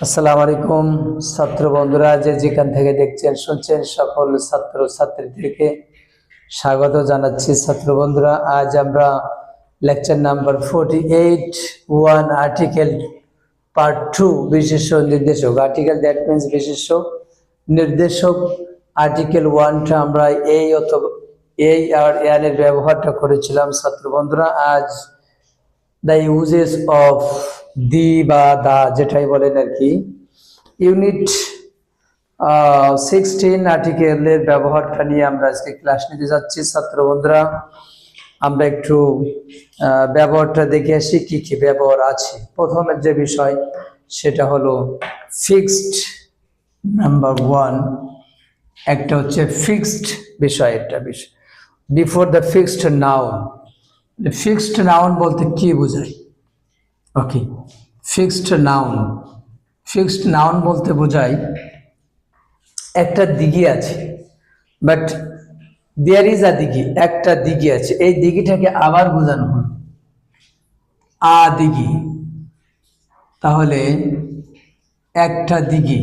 আসসালামু আলাইকুম ছাত্র বন্ধুরা, যে যেখান থেকে দেখছেন শুনছেন সকল ছাত্র ছাত্রীদেরকে স্বাগত জানাচ্ছি। ছাত্র বন্ধুরা, আজ আমরা lecture number 48 one article part 2 বিশেষ নির্দেশক আর্টিকেল দ্যাট মিন্স বিশেষ নির্দেশক আর্টিকেল 1টা আমরা এই অথবা এই আর এর ব্যবহারটা করেছিলাম। ছাত্র বন্ধুরা, আজ দ্য ইউজেস অফ দি বা দা যেটাই বলেন আর কি, ইউনিট 16 আর্টিকেলের ব্যবহারটা নিয়ে আমরা আজকে ক্লাস নিতে যাচ্ছি। ছাত্র বন্ধুরা, আমরা একটু ব্যবহারটা দেখে আসি কি কি ব্যবহার আছে। প্রথমের যে বিষয় সেটা হলো ফিক্সড নাম্বার 1। একটা হচ্ছে ফিক্সড বিষয়, একটা বিষয় before the fixed noun. Fixed noun বলতে কি বোঝায়? ওকে, ফিক্সড নাউন বলতে বোঝায় একটা দিঘি আছে, বাট দেয়ার ইজ আ দিঘি, একটা দিঘি আছে, এই দিঘিটাকে আবার বোঝানো হলো আ দিঘি। তাহলে একটা দিঘি,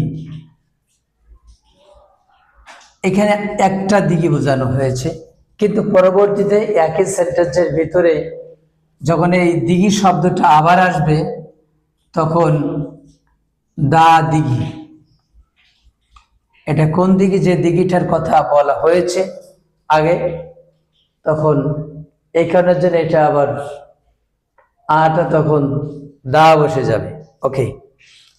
এখানে একটা দিঘি বোঝানো হয়েছে, কিন্তু পরবর্তীতে একই সেন্টেন্সের ভিতরে যখন এই দিঘি শব্দটা আবার আসবে তখন দা দিঘি। এটা কোন দিঘি? যে দিঘিটার কথা বলা হয়েছে আগে, তখন এই কারণের জন্য এটা আবার আটা তখন দা বসে যাবে। ওকে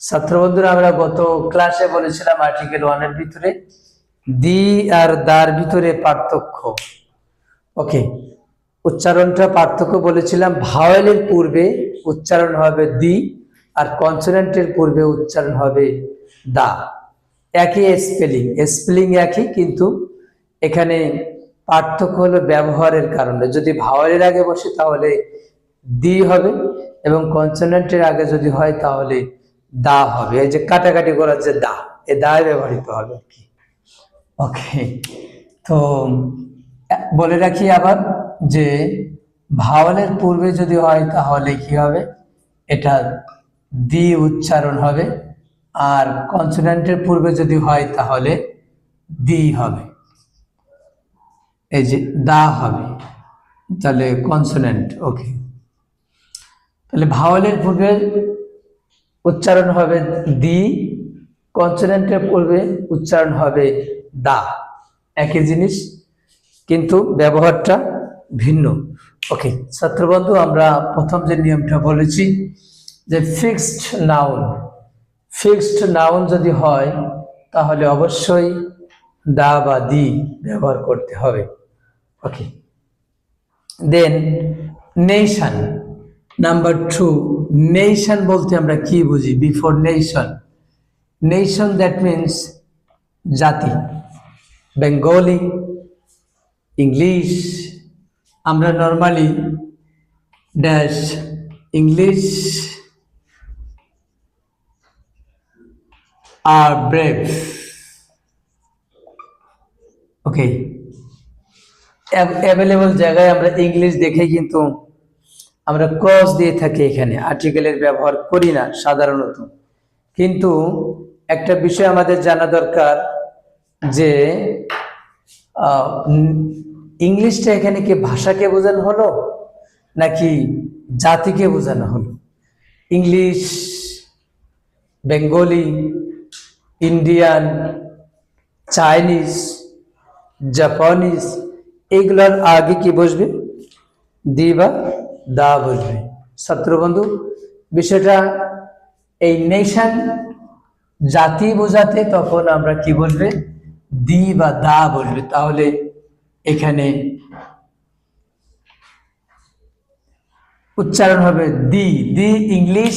ছাত্র বন্ধুরা, আমরা গত ক্লাসে বলেছিলাম আর্টিকেল 1-এর ভিতরে দি আর দার ভিতরে পার্থক্য। ওকে, উচ্চারণটা পার্থক্য বলেছিলাম। ভাওয়েলের পূর্বে উচ্চারণ হবে দি আর কনসোনেন্টের পূর্বে উচ্চারণ হবে দা। একই স্পেলিং একই, কিন্তু এখানে পার্থক্য হলো ব্যবহারের কারণে। যদি ভাওয়েলের আগে বসে তাহলে দি হবে, এবং কনসোনেন্টের আগে যদি হয় তাহলে দা হবে। এই যে কাটাকাটি করার যে দা, এ দায় ব্যবহৃত হবে আর কি। ওকে, তো বলে রাখি আবার যে ভাওয়ালের পূর্বে যদি হয় তাহলে কি হবে? এটা দি উচ্চারণ হবে, আর কনসোনেন্টের পূর্বে যদি হয় তাহলে দি হবে, এই যে দা হবে, তাহলে কনসোনেন্ট। ওকে, তাহলে ভাওয়ালের পূর্বে উচ্চারণ হবে দি, কনসোনেন্টের পূর্বে উচ্চারণ হবে দা। একই জিনিস, কিন্তু ব্যবহারটা ভিন্ন। ওকে ছাত্র বন্ধু, আমরা প্রথম যে নিয়মটা বলেছি যে ফিক্সড নাউন যদি হয় তাহলে অবশ্যই দা বা দি ব্যবহার করতে হবে। ওকে, দেন নেশন নাম্বার 2। নেশন বলতে আমরা কি বুঝি? বিফোর নেশন দ্যাট মিন্স জাতি। বেঙ্গলি, ইংলিশ, আমরা নর্মালি ড্যাশ ইংলিশ আর ব্রেভ। ওকে, অ্যাভেলেবল জায়গায় আমরা ইংলিশ দেখে কিন্তু আমরা ক্রস দিয়ে থাকি, এখানে আর্টিকেলের ব্যবহার করি না সাধারণত। কিন্তু একটা বিষয় আমাদের জানা দরকার যে ইংলিশটা এখানে কি ভাষাকে বোঝানো হলো নাকি জাতিকে বোঝানো হলো? English, Bengali, Indian, Chinese, Japanese, এইগুলোর আগে কি বসবে? দি বা দা বসবে। ছাত্র বন্ধু, বিষয়টা এই নেশন জাতি বোঝাতে তখন আমরা কি বলবে? দি বা দা বলবে। তাহলে এখানে উচ্চারণ হবে দি। দি ইংলিশ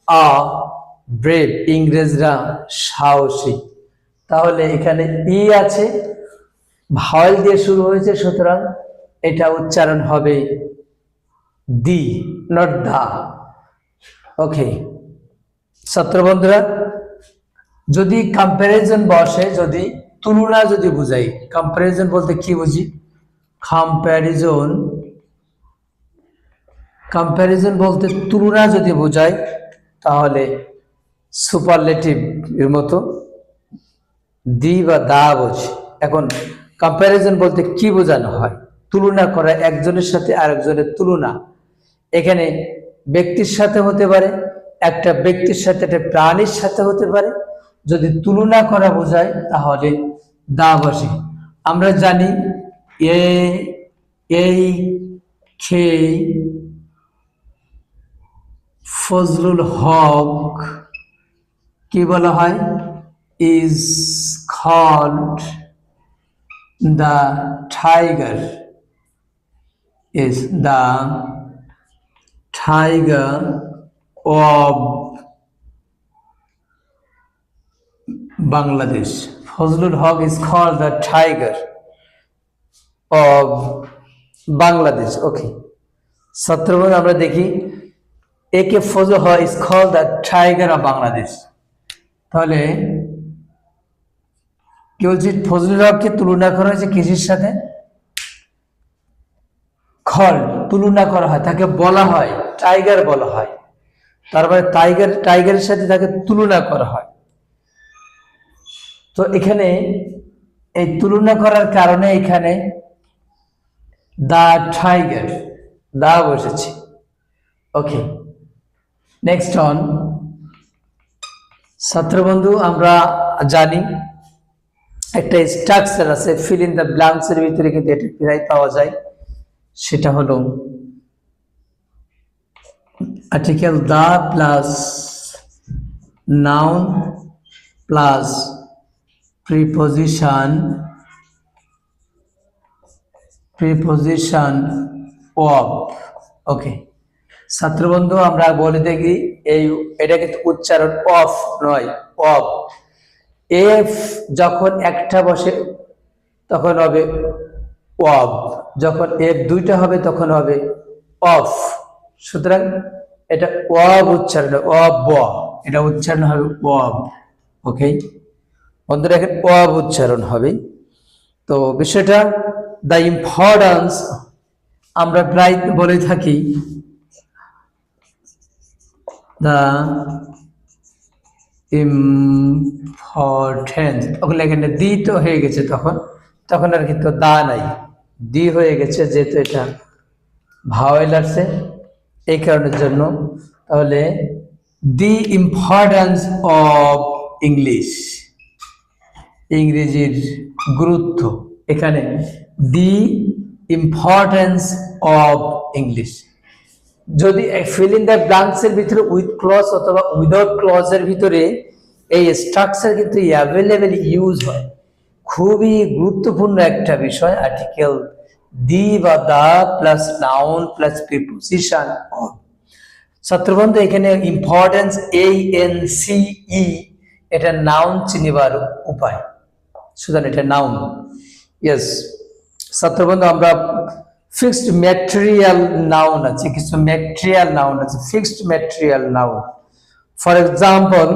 আ ব্রেভ, ইংরেজরা সাহসী। তাহলে এখানে ই আছে, ভাওয়েল দিয়ে শুরু হয়েছে, সুতরাং এটা উচ্চারণ হবে দি, নট দা। ওকে ছাত্র বন্ধুরা, যদি কম্প্যারিজন বসে, যদি তুলনা যদি বুঝাই, কম্প্যারিজন বলতে কি বুঝি? কম্প্যারিজন বলতে তুলনা যদি বোঝায় তাহলে সুপারলেটিভ এর মতো দি বা দা বোঝে। এখন কম্প্যারিজন বলতে কি বোঝানো হয়? তুলনা করা, একজনের সাথে আরেকজনের তুলনা। এখানে ব্যক্তির সাথে হতে পারে, একটা ব্যক্তির সাথে একটা প্রাণীর সাথে হতে পারে। যদি তুলনা করা বোঝায় তাহলে দা বসে। আমরা জানি এই খে ফজলুল হক কি বলা হয়? Is called the tiger, is the tiger of Bangladesh. Fazlul Huq is called the tiger of Bangladesh. Okay, ছাত্রবন্ধু আমরা দেখি একে Fazlul Huq is called the tiger of Bangladesh. তাহলে কি বলছি? ফজলুল হককে তুলনা করা হয়েছে কৃষির সাথে? খল তুলনা করা হয়, তাকে বলা হয় টাইগার বলা হয়। তারপরে টাইগারের সাথে তাকে তুলনা করা হয়। তো এখানে এই তুলনা করার কারণে এখানে দা টাইগার দা বসেছে। ওকে, নেক্সট অন। ছাত্রবন্ধু আমরা জানি একটা স্ট্রাকচার আছে, ফিল ইন দ্য ব্ল্যাঙ্কস এর ভিতরে কিন্তু এটা প্রায় পাওয়া যায়। সেটা হলো article the plus noun plus preposition of. Okay ছাত্রবন্ধু আমরা বলে দেখি এটা কিন্তু উচ্চারণ অফ নয়, অফ। এফ যখন একটা বসে তখন হবে অফ, যখন এফ দুইটা হবে তখন হবে অফ। সুতরাং এটা অব উচ্চারণ, অব, এটা উচ্চারণ হবে অব। ওকে বন্ধুরা, এখানে অব উচ্চারণ হবে। তো বিষয়টা দ্য ইম্পর্টেন্স, আমরা প্রায় বলে থাকি দ্য ইম্পর্টেন্স। ওগুলো এখানে দি তো হয়ে গেছে, তখন আর কিন্তু দা নাই, দি হয়ে গেছে যেহেতু এটা ভাওয়েল আসছে এই কারণের জন্য। তাহলে দি ইম্পর্টেন্স অফ ইংলিশ, ইংরেজির গুরুত্ব। এখানে দি ইম্পর্টেন্স অফ ইংলিশ। যদি ফিল ইন দ্য ব্ল্যাঙ্কস এর ভিতরে উইথ ক্লজ অথবা উইদাউট ক্লজ এর ভিতরে এই স্ট্রাকচার কিন্তু অ্যাভেলেবেল ইউজ হয়। খুবই গুরুত্বপূর্ণ একটা বিষয়। আর্টিকেল দি বা the plus noun plus preposition of. ছাত্রবন্ধু এখানে ইম্পর্টেন্স ANCE, এটা নাউন চিনিবার উপায়, সুতরাং এটা নাউন। ইয়েস ছাত্রবন্ধু আমরা ফিক্সড ম্যাটেরিয়াল নাউন আছে, কিছু ম্যাটেরিয়াল নাউন আছে, fixed material noun. For example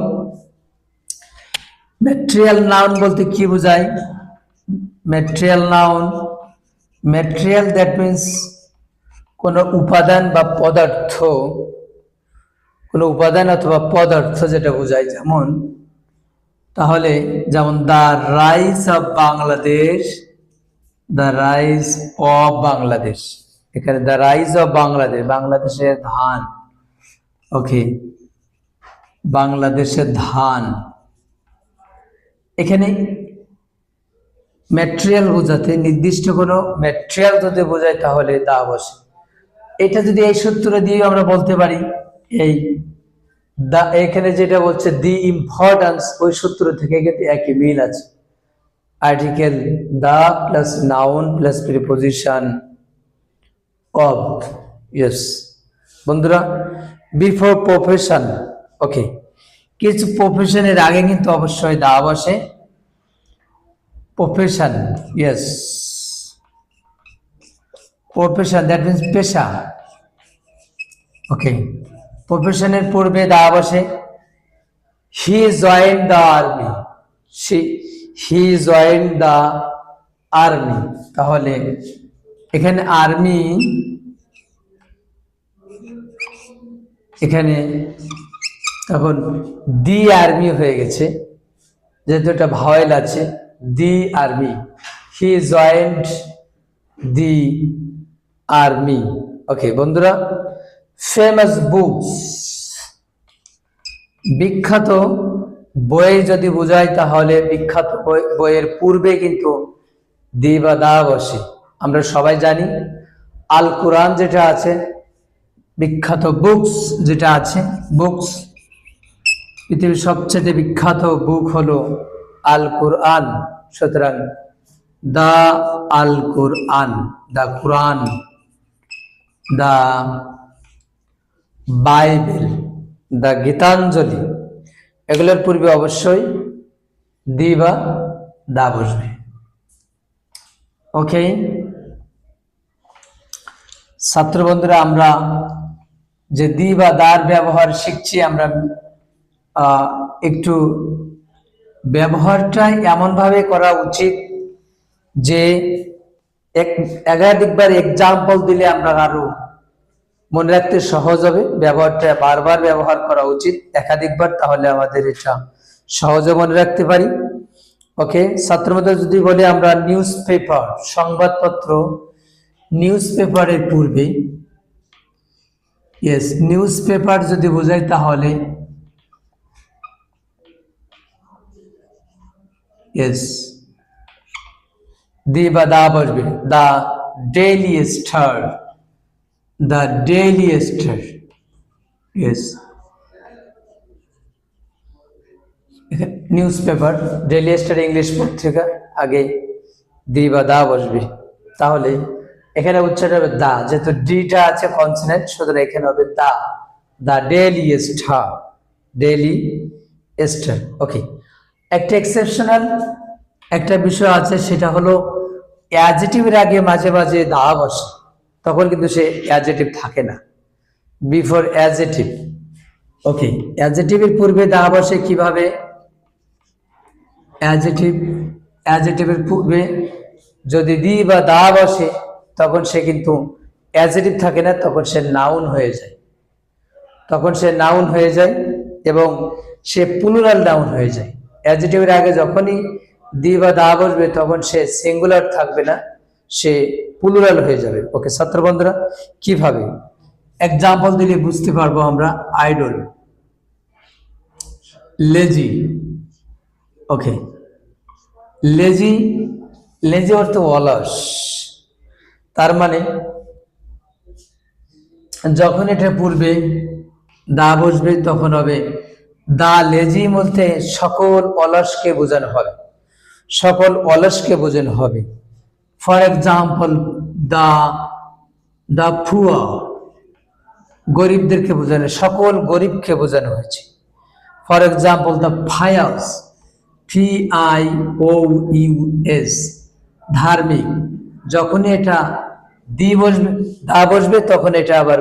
material noun বলতে কি বোঝায়? Material noun, material that means কোনো উপাদান বা পদার্থ, কোনো উপাদান অথবা পদার্থ যেটা বোঝায়। যেমন তাহলে যেমন the rice of Bangladesh, the rice of Bangladesh, এখানে দ্য রাইস অফ বাংলাদেশ, বাংলাদেশের ধান। ওকে, বাংলাদেশের ধান। এখানে ম্যাটেরিয়াল বোঝাতে নির্দিষ্ট কোনো ম্যাটেরিয়াল যদি বোঝায় তাহলে তা বসে। এটা যদি এই সূত্র দিয়ে আমরা বলতে পারি, এখানে যেটা বলছে দি ইম্পর্টেন্স, ওই সূত্র থেকে কিন্তু একই মিল আছে। Article the plus noun plus preposition of. Yes বন্ধুরা, বিফোর প্রফেশন। ওকে, কিছু প্রফেশনের আগে কিন্তু অবশ্যই দা বসে। Profession, yes, profession that means পেশা। ওকে, প্রফেশনের পূর্বে দা বসে। He join the army, he join the army. তাহলে এখানে আর্মি, এখানে তখন দি আর্মি হয়ে গেছে, যেহেতু একটা ভাওয়েল আছে, the army, he joined the army. Okay বন্ধুরা, ফেমাস বুকস, বিখ্যাত বই যদি বোঝায় তাহলে বিখ্যাত বইয়ের পূর্বে কিন্তু দি বা দা বসে। আমরা সবাই জানি আল কোরআন যেটা আছে, বিখ্যাত বুকস যেটা আছে, বুকস, পৃথিবীর সবচেয়ে বিখ্যাত বুক হলো আল কোরআন। সুতরাং দা আল কোরআন, দা কোরআন, দা বাইবেল, দা গীতাঞ্জলি, এগুলোর পূর্বে অবশ্যই দি বা দা বসবে। ওকে ছাত্র বন্ধুরা, আমরা যে দি বা দার ব্যবহার শিখছি, আমরা একটু ব্যবহারটা এমন ভাবে করা উচিত যে একাধিকবার এক্সাম্পল দিলে আমরা আরো মনে রাখতে সহজ হবে। ব্যবহারটা বারবার ব্যবহার করা উচিত, একাধিকবার, তাহলে আমাদের এটা সহজে মনে রাখতে পারি। ওকে ছাত্র মধ্যে যদি বলি আমরা নিউজ পেপার, সংবাদপত্র, নিউজ পেপারের পূর্বে, ইয়েস, নিউজ পেপার যদি বোঝাই তাহলে ইয়েস দি বা দা বসবে। The daily star, the daily star, yes, newspaper, daily star English পত্রিকা, আগে দি বা দা বসবে। তাহলে এখানে উচ্চারণ হবে দা, যেহেতু ডিটা আছে কনসোনেন্ট, সুতরাং এখানে হবে দা, দা ডেইলি স্টার, ডেইলি স্টার। ওকে, একটা এক্সেপশনাল একটা বিষয় আছে, সেটা হলো অ্যাডজেটিভের আগে মাঝে মাঝে দা বসে, তখন কিন্তু সে অ্যাডজেটিভ থাকে না, বিফোর অ্যাডজেটিভ। ওকে, অ্যাডজেটিভের পূর্বে দা বসে কিভাবে? অ্যাডজেটিভের পূর্বে যদি দি বা দা বসে তখন সে কিন্তু অ্যাডজেটিভ থাকে না, তখন সে নাউন হয়ে যায়, তখন সে নাউন হয়ে যায় এবং সে প্লুরাল নাউন হয়ে যায়। অ্যাডজেটিভের আগে যখনই দি বা দা বসবে তখন সে সিঙ্গুলার থাকবে না, সে প্লুরাল হয়ে যাবে। ওকে ছাত্র বন্ধুরা, কিভাবে এক্সাম্পল দিলে বুঝতে পারবো আমরা? Idle, lazy. Okay, lazy, lazy অর্থ অলস, তার মানে যখন এটা পূর্বে দা বসবে তখন হবে দা লেজি, বলতে সকল অলসকে বোঝানো হবে, সকল অলসকে বোঝানো হবে। For example, the the poor, গরিবদেরকে বোঝানো, সকল গরিবকে বোঝানো হয়েছে। For example, the pious, PIOUS, ধার্মিক, যখনই এটা দি বসবে, দা বসবে তখন এটা আবার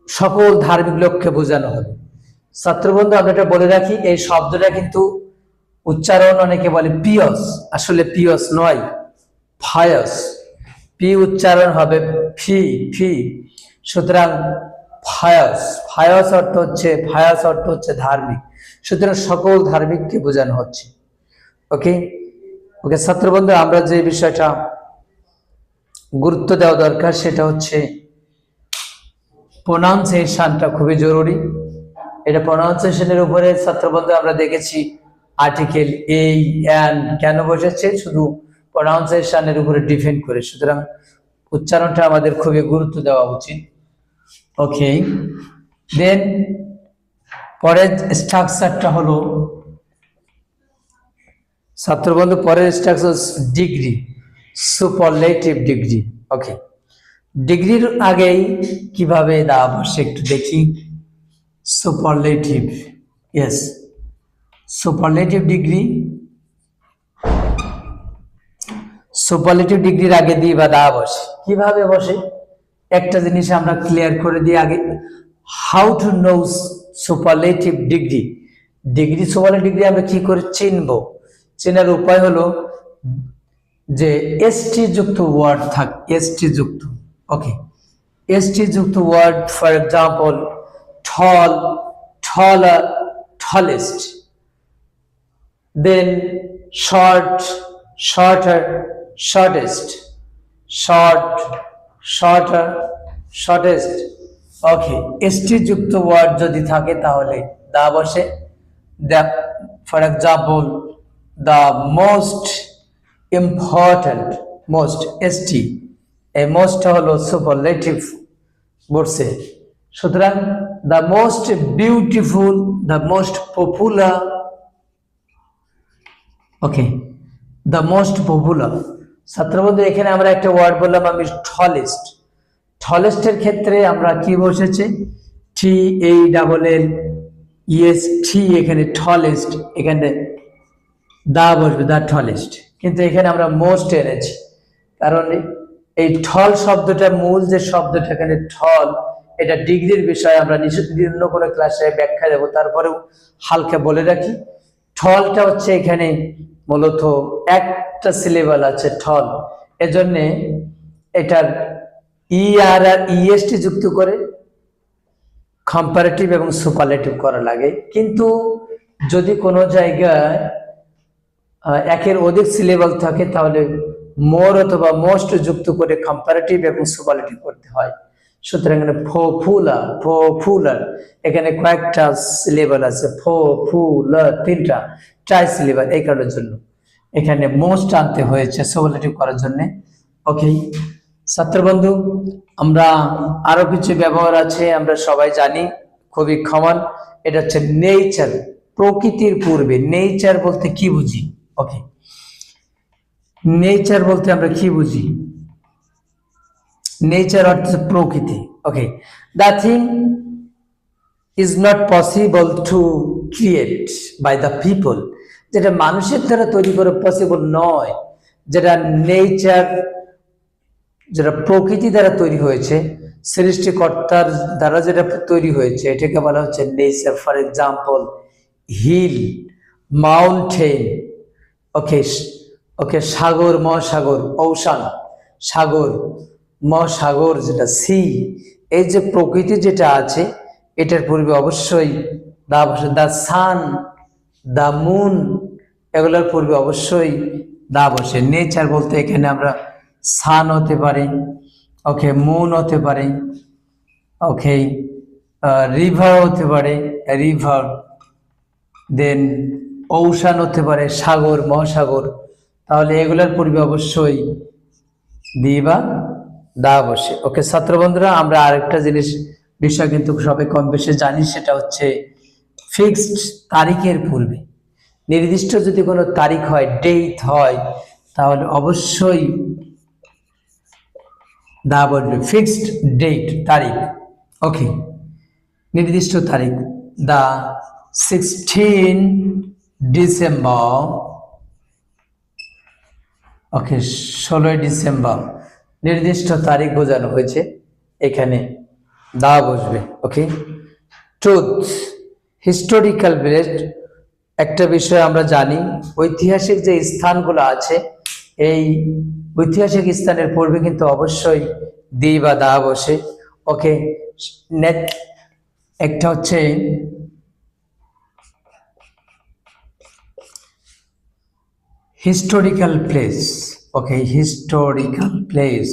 সকল ধার্মিক লোককে বোঝানো হবে। ছাত্রবন্ধু, আমরা এটা বলে রাখি, এই শব্দটা কিন্তু উচ্চারণ অনেকে বলে পিয়স, আসলে পিয়স নয়, ফায়াস, পি উচ্চারণ হবে ফি, ফি। সুতরাং ফায়াস, ফায়াস অর্থ হচ্ছে, ফায়াস অর্থ হচ্ছে ধার্মিক, সুতরাং সকল ধার্মিককে বোঝানো হচ্ছে। ওকে ওকে ছাত্রবন্ধু, আমরা যে বিষয়টা গুরুত্ব দেওয়া দরকার সেটা হচ্ছে প্রোনাউন্সিয়েশনটা খুবই জরুরি। এটা প্রোনাউন্সিয়েশনের উপরে ছাত্রবন্ধু আমরা দেখেছি আর্টিকেল এই অ্যান কেন বসেছে, শুধু প্রোনাউন্সিয়েশনের উপরে ডিপেন্ড করে, সুতরাং উচ্চারণটা আমাদের খুবই গুরুত্ব দেওয়া উচিত। ওকে, দেন পরের স্ট্রাকচারটা হলো ছাত্রবন্ধু, পরের স্ট্রাকচার ডিগ্রি, সুপারলেটিভ ডিগ্রি। ওকে, ডিগ্রির আগেই কিভাবে দা বসে একটু দেখি। Superlative, yes, superlative degree, superlative ডিগ্রির আগে দি বা দা বসে। কিভাবে বসে একটা জিনিস আমরা ক্লিয়ার করে দিই আগে। How to know superlative degree, degree, superlative degree আমরা কি করে চিনবো? চেনার উপায় হলো যে এসটি যুক্ত ওয়ার্ড থাক, এসটি যুক্ত। ওকে, এসটি যুক্ত word, for example tall, taller, tallest. Then short, shorter, shortest. Short, shorter, shortest. Okay, ST যুক্ত ওয়ার্ড যদি থাকে তাহলে দা বসে। For example, the most important, most, ST, এই মোস্ট হলো সুপারলেটিভ বলছে। সুতরাং the most beautiful, the most popular, okay, the most popular. ছাত্রবন্ধু, এখানে আমরা একটা ওয়ার্ড বললাম আমি টলেস্ট। টলেস্টের ক্ষেত্রে আমরা কি বসেছে? টি এই ডাবল এল ইএস টি, এখানে টলেস্ট, এখানে দা বসবে, দা টলেস্ট। কিন্তু এখানে আমরা মোস্ট এনেছি, কারণ এই ঠল শব্দটা, মূল যে শব্দটা এখানে ঠল, এটা ডিগ্রির বিষয়, আমরা নিম্ন কোনো ক্লাসে ব্যাখ্যা দেবো, তারপরেও হালকা বলে রাখি। ঠলটা হচ্ছে এখানে মূলত একটা সিলেবাল আছে, ঠল, এজন্যে এটার ই আর ইএসটি যুক্ত করে কম্পারেটিভ এবং সুপারলেটিভ করা লাগে। কিন্তু যদি কোনো জায়গায় একের অধিক সিলেবাল থাকে তাহলে মোর অথবা মোস্ট যুক্ত করে কম্পারেটিভ এবং সুপারলেটিভ করতে হয়। সুতরাং এখানে পপুলার, পপুলার, এখানে কয়েকটা সিলেবাল আছে, পপুলার তিনটা, ট্রাই সিলেবাল, এই কারণের জন্য এখানে মোস্ট আনতে হয়েছে সুপারলেটিভ করার জন্য। ওকে ছাত্রবন্ধু, আমরা আরো কিছু ব্যবহার আছে, আমরা সবাই জানি, খুবই কমন। এটা হচ্ছে নেচার, প্রকৃতির পূর্বে। নেচার বলতে কি বুঝি? ওকে, নেচার বলতে আমরা কি বুঝি? নেচার অর্থ প্রকৃতি। Okay, the thing is not possible to create by the people, যেটা মানুষের দ্বারা তৈরি করে পসিবল নয়, যেটা নেচার, যেটা প্রকৃতি দ্বারা তৈরি হয়েছে, সৃষ্টিকর্তার দ্বারা যেটা তৈরি হয়েছে, এটাকে বলা হচ্ছে nature. For example, hill, mountain, okay, okay, সাগর, মহাসাগর, ওশান, সাগর, মহাসাগর, যেটা সি, এই যে প্রকৃতি যেটা আছে, এটার পূর্বে অবশ্যই দা সান, দা মুন, এগুলোর পূর্বে অবশ্যই দা বসে। নেচার বলতে এখানে আমরা সান হতে পারে, ওকে, মুন হতে পারে, ওকে, রিভার হতে পারে, রিভার, দেন ওশান হতে পারে, সাগর, মহাসাগর। তাহলে এগুলোর পূর্বে অবশ্যই দি বা দা বসে। ওকে ছাত্র বন্ধুরা, আমরা আরেকটা জিনিস বিষয় কিন্তু সবাই কম বেশি জানি, সেটা হচ্ছে ফিক্সড, তারিখের পূর্বে নির্দিষ্ট যদি কোনো তারিখ হয়, ডেট হয়, তাহলে অবশ্যই দা বলবে, ফিক্সড ডেট, তারিখ। ওকে, নির্দিষ্ট তারিখ, দা 16 ডিসেম্বর, ওকে, 16 ডিসেম্বর, নির্দিষ্ট তারিখ বোঝানো হয়েছে, এখানে দা বসবে। ওকে, ট্রুথ, হিস্টোরিক্যাল বেসড, একটা বিষয় আমরা জানি, ঐতিহাসিক যে স্থানগুলো আছে, এই ঐতিহাসিক স্থানের পূর্বে কিন্তু অবশ্যই দি বা দা বসে। ওকে, একটা হচ্ছে হিস্টোরিক্যাল প্লেস। ওকে, হিস্টোরিক্যাল প্লেস,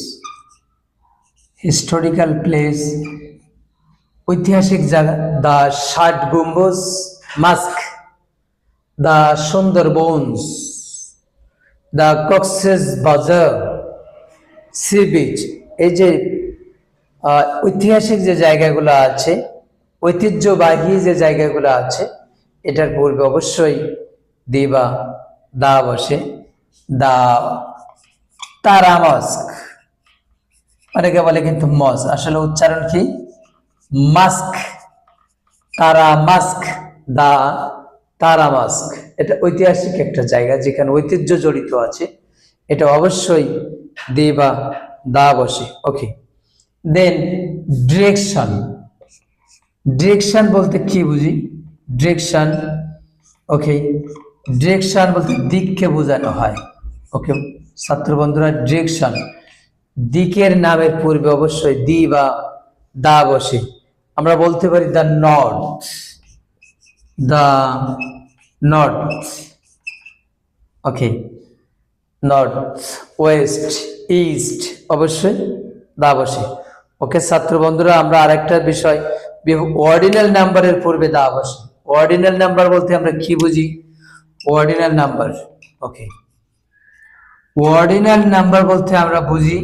হিস্টোরিক্যাল প্লেস, ঐতিহাসিক জায়গা, দা ষাট গম্বুজ মাস্ক, দা সুন্দরবনস, দা কক্সেস বাজার, সি বিচ। এই যে ঐতিহাসিক যে জায়গাগুলো আছে, ঐতিহ্যবাহী যে জায়গাগুলো আছে, এটার পূর্বে অবশ্যই দি বা দা বসে। দা তারা মাস্ক, অনেকে বলে কিন্তু মস, আসলে উচ্চারণ কি মাস্ক, তারা মাস্ক, দা তারা মাস্ক। এটা ঐতিহাসিক একটা জায়গা যেখানে ঐতিহ্য জড়িত আছে, এটা অবশ্যই দি বা দা বসে। ওকে, দেন ডিরেকশন, ডিরেকশন বলতে কি বুঝি? ডিরেকশন, ওকে, ডিরেকশন বলতে দিককে বোঝানো হয়। ওকে ছাত্র বন্ধুরা, ডিরেকশন, দিকের নামের পূর্বে অবশ্যই দি বা দা বসে। আমরা বলতে পারি the north, the north. Okay, north, West, east, অবশ্যই দা বসে। ওকে ছাত্র বন্ধুরা, আমরা আরেকটা বিষয়, অর্ডিনাল নাম্বারের পূর্বে দা বসে। অর্ডিনাল নাম্বার বলতে আমরা কি বুঝি? অর্ডিনাল নাম্বার, ওকে, অর্ডিনাল নাম্বার বলতে আমরা বুঝি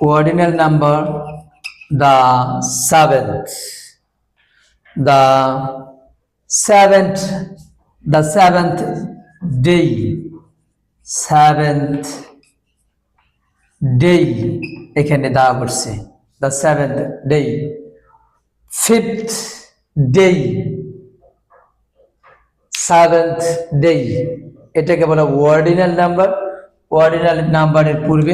ordinal number the seventh, the seventh, the seventh day, seventh day এখানে দা বসছে, the seventh day, fifth day, seventh day, এটাকে বলা অর্ডিনাল নাম্বার। অর্ডিনাল নাম্বারের পূর্বে